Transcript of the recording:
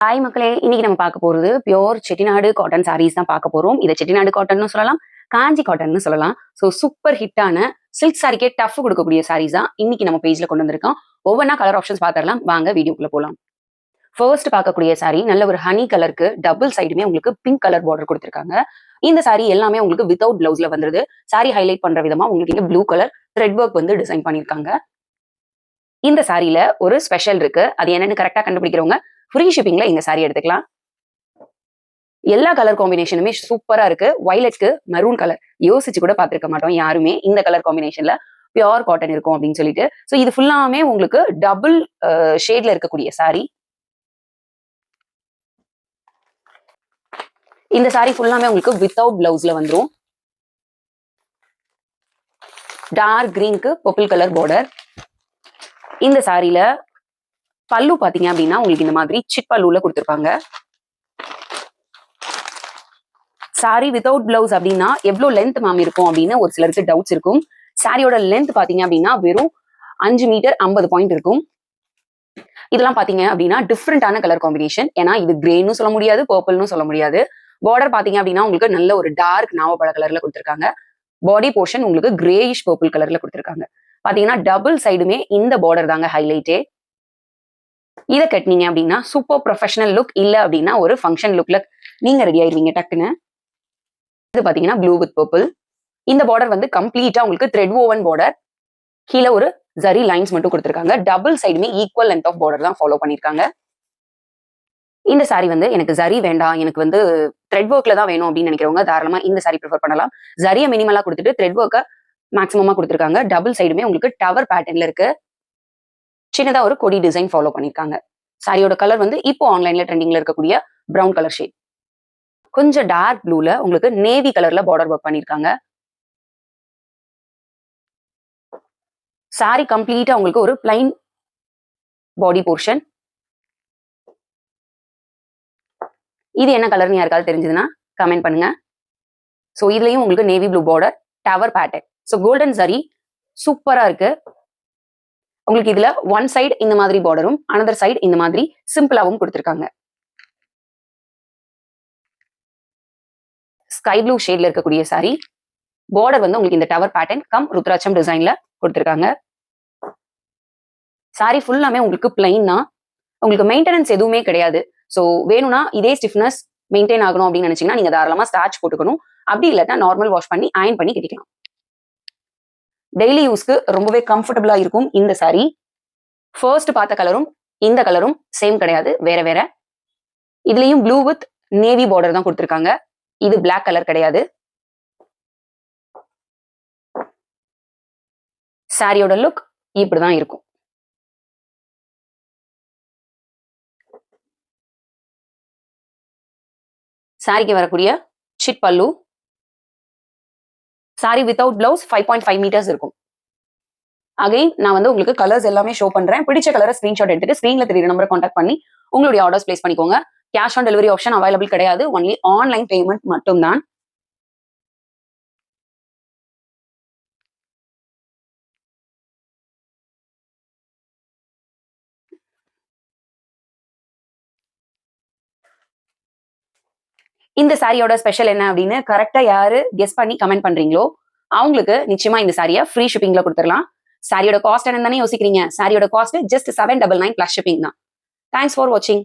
Hi மக்களே, இன்னைக்கு நம்ம பார்க்க போறது பியோர் செட்டிநாடு காட்டன் சாரீஸ் தான் பார்க்க போறோம். இதை செட்டிநாடு காட்டன்னு சொல்லலாம், காஞ்சி காட்டன்னு சொல்லலாம். ஸோ சூப்பர் ஹிட்டான சில்க் சாரிக்கே டஃப் கொடுக்கக்கூடிய சாரீஸ் தான் இன்னைக்கு நம்ம பேஜ்ல கொண்டு வந்திருக்கோம். ஒவ்வொன்றா கலர் ஆப்ஷன்ஸ் பார்த்துடலாம், வாங்க வீடியோக்குள்ள போகலாம். ஃபர்ஸ்ட் பார்க்கக்கூடிய சாரி நல்ல ஒரு ஹனி கலருக்கு டபுள் சைடுமே உங்களுக்கு பிங்க் கலர் பார்டர் கொடுத்துருக்காங்க. இந்த சாரி எல்லாமே உங்களுக்கு வித்தவுட் பிளவுஸ்ல வந்துருது. சாரி ஹைலைட் பண்ற விதமா உங்களுக்கு இங்க ப்ளூ கலர் த்ரெட் ஒர்க் வந்து டிசைன் பண்ணியிருக்காங்க. இந்த சாரியில ஒரு ஸ்பெஷல் இருக்கு, அது என்னன்னு கரெக்டா கண்டுபிடிக்கிறவங்க ஃப்ரீ ஷிப்பிங்ல இந்த சாரி எடுத்துக்கலாம். எல்லா கலர் காம்பினேஷனுமே சூப்பரா இருக்கு. வயலட்க்கு மெரூன் கலர் யோசிச்சு கூட பார்த்திருக்க மாட்டோம் யாருமே, இந்த கலர் காம்பினேஷன்ல பியோர் காட்டன் இருக்கும் அப்படின்னு சொல்லிட்டு. ஸோ இது ஃபுல்லாமே உங்களுக்கு டபுள் ஷேட்ல இருக்கக்கூடிய சாரி. இந்த சாரி ஃபுல்லாமே உங்களுக்கு வித்தவுட் பிளவுஸ்ல வந்துடும். டார்க் கிரீனுக்கு பர்பிள் கலர் பார்டர். இந்த சாரியில பல்லு பாத்தீங்க அப்படின்னா உங்களுக்கு இந்த மாதிரி சிட் பல்லுல கொடுத்துருப்பாங்க. சாரி வித்தவுட் பிளவுஸ் அப்படின்னா எவ்வளவு லென்த் மேம் இருக்கும் அப்படின்னு ஒரு சிலருக்கு டவுட்ஸ் இருக்கும். சாரியோட லென்த் பாத்தீங்க அப்படின்னா வெறும் 5 மீட்டர் 50 பாயிண்ட் இருக்கும். இதெல்லாம் பாத்தீங்க அப்படின்னா டிஃப்ரெண்டான கலர் காம்பினேஷன். ஏன்னா இது கிரேன்னு சொல்ல முடியாது, பர்பிள்னு சொல்ல முடியாது. பார்டர் பாத்தீங்க அப்படின்னா உங்களுக்கு நல்ல ஒரு டார்க் நாவப்பழ கலர்ல கொடுத்துருக்காங்க. பாடி போர்ஷன் உங்களுக்கு கிரேயிஷ் பர்பிள் கலர்ல கொடுத்துருக்காங்க. பாத்தீங்கன்னா டபுள் சைடுமே இந்த பார்டர் தாங்க ஹைலைட்டே. இதை கட்டினீங்க அப்படின்னா சூப்பர் ப்ரொஃபஷனல் லுக், இல்ல அப்படின்னா ஒரு ஃபங்க்ஷன் லுக்ல நீங்க ரெடி ஆயிருவீங்க டக்குன்னு. இது பாத்தீங்கன்னா ப்ளூ வித் பர்பிள். இந்த பார்டர் வந்து கம்ப்ளீட்டா உங்களுக்கு த்ரெட் ஓவன் பார்டர். கீழே ஒரு ஜரி லைன்ஸ் மட்டும் கொடுத்துருக்காங்க. டபுள் சைடுமே ஈக்குவல் லென்த் ஆஃப் பார்டர் தான் ஃபாலோ பண்ணிருக்காங்க. இந்த சாரி வந்து எனக்கு ஜரி வேண்டாம், எனக்கு வந்து த்ரெட் ஒர்க்ல தான் வேணும் அப்படின்னு நினைக்கிறவங்க தாராளமா இந்த சாரி ப்ரிஃபர் பண்ணலாம். ஜரியை மினிமலா கொடுத்துட்டு த்ரெட் ஒர்க்கை மேக்ஸிமமா கொடுத்துருக்காங்க. டபுள் சைடுமே உங்களுக்கு டவர் பேட்டர்ன்ல இருக்கு. சின்னதா ஒரு கொடி டிசைன் ஃபாலோ பண்ணிருக்காங்க. சாரியோட கலர் வந்து இப்போ ஆன்லைன்ல ட்ரெண்டிங்ல இருக்கக்கூடிய பிரவுன் கலர் ஷேட். கொஞ்சம் டார்க் ப்ளூல உங்களுக்கு நேவி கலர்ல பார்டர் ஒர்க் பண்ணிருக்காங்க. சாரி கம்ப்ளீட்டா உங்களுக்கு ஒரு பிளைன் பாடி போர்ஷன். இது என்ன கலர்னு யாருக்காவது தெரிஞ்சதுன்னா கமெண்ட் பண்ணுங்க. ஸோ இதுலயும் உங்களுக்கு navy blue border, tower pattern. So golden சரி சூப்பரா இருக்கு. உங்களுக்கு இதுல ஒன் சைடு இந்த மாதிரி பார்டரும், அனதர் சைடு இந்த மாதிரி சிம்பிளாவும் கொடுத்துருக்காங்க. ஸ்கை ப்ளூ ஷேட்ல இருக்கக்கூடிய சாரி. பார்டர் வந்து உங்களுக்கு இந்த டவர் பேட்டர்ன் கம் ருத்ராட்சம் டிசைன்ல கொடுத்துருக்காங்க. சாரி ஃபுல்லாமே உங்களுக்கு பிளைன் தான், உங்களுக்கு மெயின்டெனன்ஸ் எதுவுமே கிடையாது. ஸோ வேணும்னா இதே ஸ்டிஃப்னஸ் மெயின்டைன் ஆகணும் அப்படின்னு நினைச்சீங்கன்னா நீங்க தாராளமா ஸ்டார்ச் போட்டுக்கணும். அப்படி இல்லாட்டா நார்மல் வாஷ் பண்ணி அயன் பண்ணி கட்டிக்கலாம். டெய்லி யூஸ்க்கு ரொம்பவே கம்ஃபர்டபுளா இருக்கும் இந்த சாரி. ஃபர்ஸ்ட் பார்த்த கலரும் இந்த கலரும் சேம் கிடையாது, வேற வேற. இதுலயும் ப்ளூ வித் நேவி பார்டர் தான் கொடுத்துருக்காங்க. இது பிளாக் கலர் கிடையாது. சாரியோட லுக் இப்படிதான் இருக்கும். சாரிக்கு வரக்கூடிய சிட் பல்லு. சாரி வித்தவுட் பிளவுஸ் 5.5 மீட்டர்ஸ் இருக்கும். அகைன் நான் வந்து உங்களுக்கு கலர்ஸ் எல்லாமே ஷோ பண்றேன். பிடிச்ச கலரை ஸ்கிரீன்ஷாட் எடுத்துட்டு ஸ்கிரீன்ல தெரியுற நம்பரை கான்டாக்ட் பண்ணி உங்களுடைய ஆர்டர்ஸ் பிளேஸ் பண்ணிக்கோங்க. Cash on delivery option available கிடையாது, ஒன்லி ஆன்லைன் பேமெண்ட் மட்டும் தான். இந்த சாரியோட ஸ்பெஷல் என்ன அப்படின்னு கரெக்டா யாரு கெஸ் பண்ணி கமெண்ட் பண்றீங்களோ அவங்களுக்கு நிச்சயமா இந்த சாரியை ஃப்ரீ ஷிப்பிங்ல கொடுத்துடலாம். சாரியோட காஸ்ட் என்னன்னு தானே யோசிக்கிறீங்க? சாரியோட காஸ்ட் ஜஸ்ட் 799 பிளஸ் ஷிப்பிங் தான். தேங்க்ஸ் ஃபார் வாட்சிங்.